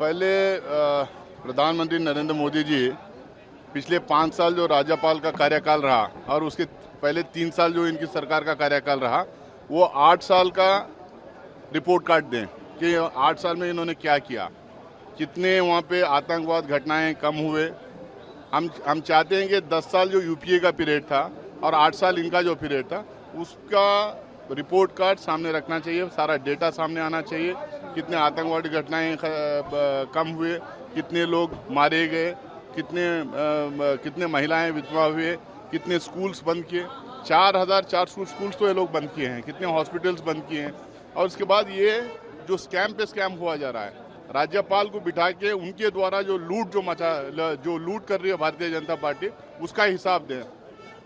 पहले प्रधानमंत्री नरेंद्र मोदी जी पिछले 5 साल जो राज्यपाल का कार्यकाल रहा और उसके पहले 3 साल जो इनकी सरकार का कार्यकाल रहा, वो 8 साल का रिपोर्ट कार्ड दें कि 8 साल में इन्होंने क्या किया, कितने वहाँ पे आतंकवाद घटनाएं कम हुए। हम चाहते हैं कि 10 साल जो यूपीए का पीरियड था और 8 साल इनका जो पीरियड था, उसका रिपोर्ट कार्ड सामने रखना चाहिए, सारा डेटा सामने आना चाहिए, कितने आतंकवादी घटनाएं कम हुए, कितने लोग मारे गए, कितने महिलाएं विधवा हुए, कितने स्कूल्स बंद किए। 4400 स्कूल्स तो ये लोग बंद किए हैं, कितने हॉस्पिटल्स बंद किए हैं। और उसके बाद ये जो स्कैम पे स्कैम हुआ जा रहा है, राज्यपाल को बिठा के उनके द्वारा जो लूट कर रही है भारतीय जनता पार्टी, उसका हिसाब दें।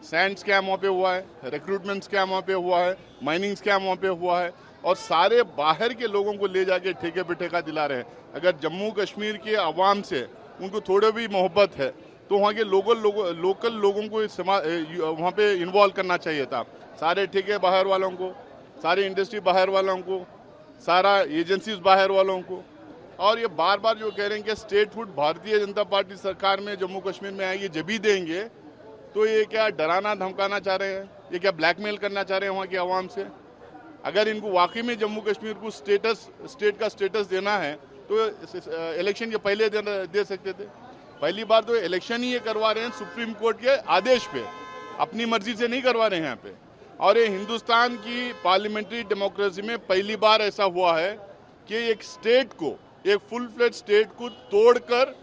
सैंड स्कैम वहाँ पे हुआ है, रिक्रूटमेंट स्कैम वहाँ पे हुआ है, माइनिंग स्कैम वहाँ पे हुआ है, और सारे बाहर के लोगों को ले जाके ठेके पे ठेका दिला रहे हैं। अगर जम्मू कश्मीर के अवाम से उनको थोड़ी भी मोहब्बत है तो वहाँ के लोकल लोगों को वहाँ पे इन्वॉल्व करना चाहिए था। सारे ठेके बाहर वालों को, सारी इंडस्ट्री बाहर वालों को, सारा एजेंसीज बाहर वालों को। और ये बार बार जो कह रहे हैं कि स्टेटहुड भारतीय जनता पार्टी सरकार में जम्मू कश्मीर में आएगी जब भी देंगे, तो ये क्या डराना धमकाना चाह रहे हैं? ये क्या ब्लैकमेल करना चाह रहे हैं वहाँ की आवाम से? अगर इनको वाकई में जम्मू कश्मीर को स्टेट का स्टेटस देना है तो इलेक्शन के पहले दे सकते थे। पहली बार तो इलेक्शन ही ये करवा रहे हैं सुप्रीम कोर्ट के आदेश पे, अपनी मर्जी से नहीं करवा रहे हैं यहाँ पे। और ये हिंदुस्तान की पार्लियामेंट्री डेमोक्रेसी में पहली बार ऐसा हुआ है कि एक स्टेट को, एक फुल फ्लेज स्टेट को तोड़कर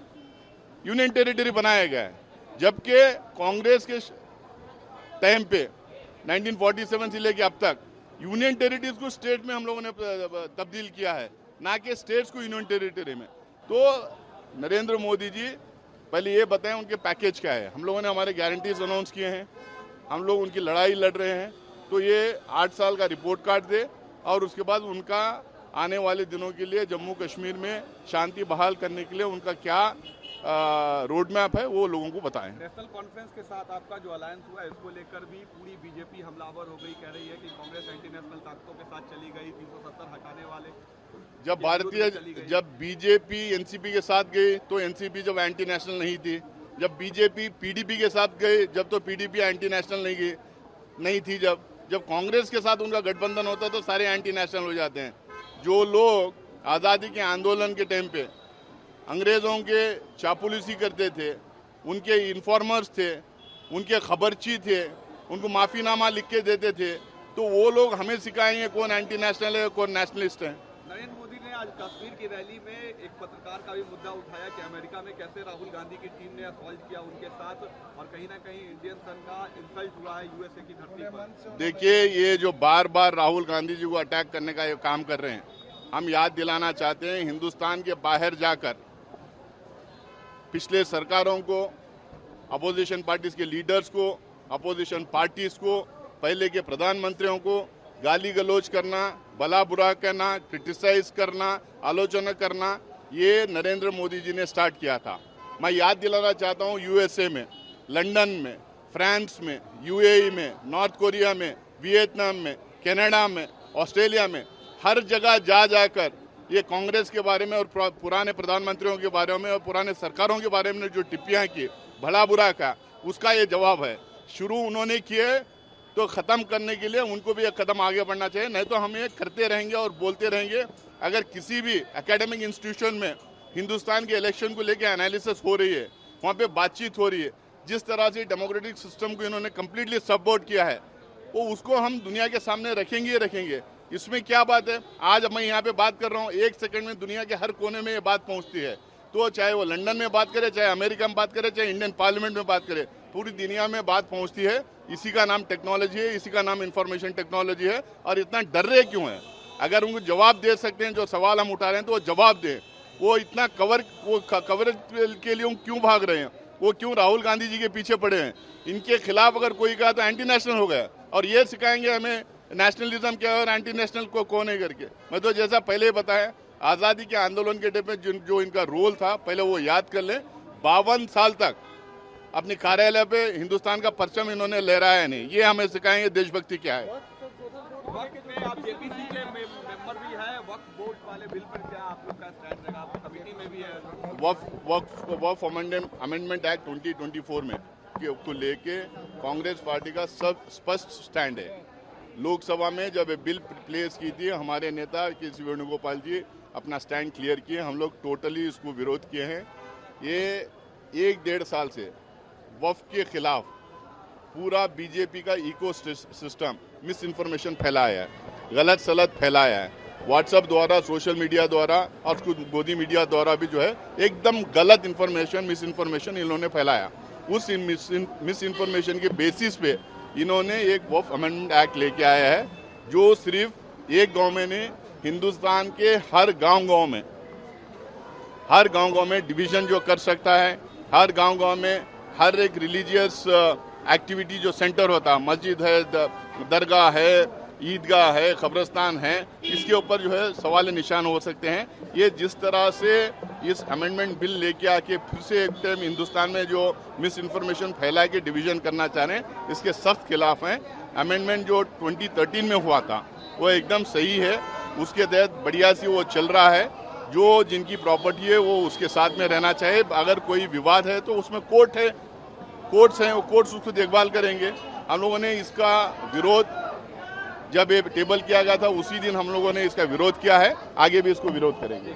यूनियन टेरिटरी बनाया गया है। जबकि कांग्रेस के टाइम पे 1947 से लेके अब तक यूनियन टेरिटरीज को स्टेट में हम लोगों ने तब्दील किया है, ना कि स्टेट्स को यूनियन टेरिटरी में। तो नरेंद्र मोदी जी पहले ये बताएं उनके पैकेज क्या है। हम लोगों ने हमारे गारंटीज अनाउंस किए हैं, हम लोग उनकी लड़ाई लड़ रहे हैं। तो ये 8 साल का रिपोर्ट कार्ड दे और उसके बाद उनका आने वाले दिनों के लिए जम्मू कश्मीर में शांति बहाल करने के लिए उनका क्या रोड मैप है वो लोगों को बताएं। नेशनल कॉन्फ्रेंस के साथ आपका जो अलायंस हुआ है, इसको लेकर भी पूरी बीजेपी हमलावर हो गई, कह रही है कि कांग्रेस एंटी नेशनल ताकतों के साथ चली गई, 370 हटाने वाले। जब बीजेपी एनसीपी के साथ गई तो एनसीपी जब एंटी नेशनल नहीं थी, जब बीजेपी पीडीपी के साथ गई जब तो पीडीपी एंटी नेशनल नहीं थी, जब कांग्रेस के साथ उनका गठबंधन होता तो सारे एंटी नेशनल हो जाते हैं। जो लोग आज़ादी के आंदोलन के टाइम पे अंग्रेज़ों के चापुलिसी करते थे, उनके इन्फॉर्मर्स थे, उनके खबरची थे, उनको माफ़ीनामा लिख के देते थे, तो वो लोग हमें सिखाएंगे कौन एंटी नेशनल है कौन नेशनलिस्ट है। नरेंद्र मोदी ने आज कश्मीर की रैली में एक पत्रकार का भी मुद्दा उठाया कि अमेरिका में कैसे राहुल गांधी की टीम ने असॉल्ट किया उनके साथ, और कहीं ना कहीं इंडियन सन का इंसल्ट हुआ है यूएसए की धरती पर। देखिए, ये जो बार बार राहुल गांधी जी को अटैक करने का ये काम कर रहे हैं, हम याद दिलाना चाहते हैं हिंदुस्तान के बाहर जाकर पिछले सरकारों को, अपोजिशन पार्टीज के लीडर्स को, अपोजिशन पार्टीज को, पहले के प्रधानमंत्रियों को गाली गलौज करना, भला बुरा कहना, क्रिटिसाइज करना, आलोचना करना, ये नरेंद्र मोदी जी ने स्टार्ट किया था। मैं याद दिलाना चाहता हूँ यूएसए में, लंदन में, फ्रांस में, यूएई में, नॉर्थ कोरिया में, वियतनाम में, कनाडा में, ऑस्ट्रेलिया में, हर जगह जाकर ये कांग्रेस के बारे में और पुराने प्रधानमंत्रियों के बारे में और पुराने सरकारों के बारे में जो टिप्पणियां की, भला बुरा का, उसका ये जवाब है। शुरू उन्होंने किए तो ख़त्म करने के लिए उनको भी एक कदम आगे बढ़ना चाहिए, नहीं तो हम ये करते रहेंगे और बोलते रहेंगे। अगर किसी भी एकेडमिक इंस्टीट्यूशन में हिंदुस्तान के इलेक्शन को लेकर एनालिसिस हो रही है, वहाँ पे बातचीत हो रही है, जिस तरह से डेमोक्रेटिक सिस्टम को इन्होंने कम्प्लीटली सपोर्ट किया है, वो उसको हम दुनिया के सामने रखेंगे। इसमें क्या बात है? आज मैं यहाँ पे बात कर रहा हूँ, 1 सेकंड में दुनिया के हर कोने में ये बात पहुँचती है। तो चाहे वो लंदन में बात करे, चाहे अमेरिका में बात करे, चाहे इंडियन पार्लियामेंट में बात करे, पूरी दुनिया में बात पहुँचती है। इसी का नाम टेक्नोलॉजी है, इसी का नाम इंफॉर्मेशन टेक्नोलॉजी है। और इतना डर रहे क्यों है? अगर उनको जवाब दे सकते हैं जो सवाल हम उठा रहे हैं तो वो जवाब दें। वो इतना कवरेज के लिए क्यों भाग रहे हैं? वो क्यों राहुल गांधी जी के पीछे पड़े हैं? इनके खिलाफ अगर कोई कहा तो एंटी नेशनल हो गया, और ये सिखाएंगे हमें नेशनलिज्म क्या है और एंटी नेशनल को कौन है करके। मैं तो जैसा पहले बताया, आज़ादी के आंदोलन के टाइम में जो इनका रोल था, पहले वो याद कर लें। 52 साल तक अपने कार्यालय पे हिंदुस्तान का परचम इन्होंने लहराया नहीं। ये हमें सिखाएंगे देशभक्ति क्या है। वक्त पे आप जेपीसी के मेंबर भी हैं, वक्त बोर्ड वाले बिल पर क्या आप लोग का स्टैंड रहेगा? आप कमेटी में में भी है। वक्फ अमेंडमेंट एक्ट 2024 में को लेके कांग्रेस पार्टी का सब स्पष्ट स्टैंड है। लोकसभा में जब ये बिल प्लेस की थी, हमारे नेता के.सी. वेणुगोपाल जी अपना स्टैंड क्लियर किए, हम लोग टोटली इसको विरोध किए हैं। ये 1-1.5 साल से वक्फ के खिलाफ पूरा बीजेपी का इको सिस्टम मिस इन्फॉर्मेशन फैलाया है, गलत सलत फैलाया है, व्हाट्सएप द्वारा, सोशल मीडिया द्वारा और गोदी मीडिया द्वारा भी जो है एकदम गलत इन्फॉर्मेशन, मिस इन्फॉर्मेशन इन्होंने फैलाया। उस मिस इन्फॉर्मेशन के बेसिस पे इन्होंने एक वक्फ अमेंडमेंट एक्ट लेके आया है, जो सिर्फ एक गांव में नहीं, हिंदुस्तान के हर गांव में डिवीजन जो कर सकता है, हर गांव में हर एक रिलीजियस एक्टिविटी जो सेंटर होता है, मस्जिद है, दरगाह है, ईदगाह है, कब्रिस्तान है, इसके ऊपर जो है सवाल निशान हो सकते हैं। ये जिस तरह से इस अमेंडमेंट बिल लेके आके फिर से एक टाइम हिंदुस्तान में जो मिस इन्फॉर्मेशन फैला के डिवीजन करना चाह रहे हैं, इसके सख्त खिलाफ हैं। अमेंडमेंट जो 2013 में हुआ था वो एकदम सही है, उसके तहत बढ़िया सी वो चल रहा है। जो जिनकी प्रॉपर्टी है वो उसके साथ में रहना चाहिए। अगर कोई विवाद है तो उसमें कोर्ट है, कोर्ट्स हैं, वो कोर्ट्स उसको देखभाल करेंगे। हम लोगों ने इसका विरोध जब ये टेबल किया गया था उसी दिन हम लोगों ने इसका विरोध किया है, आगे भी इसको विरोध करेंगे।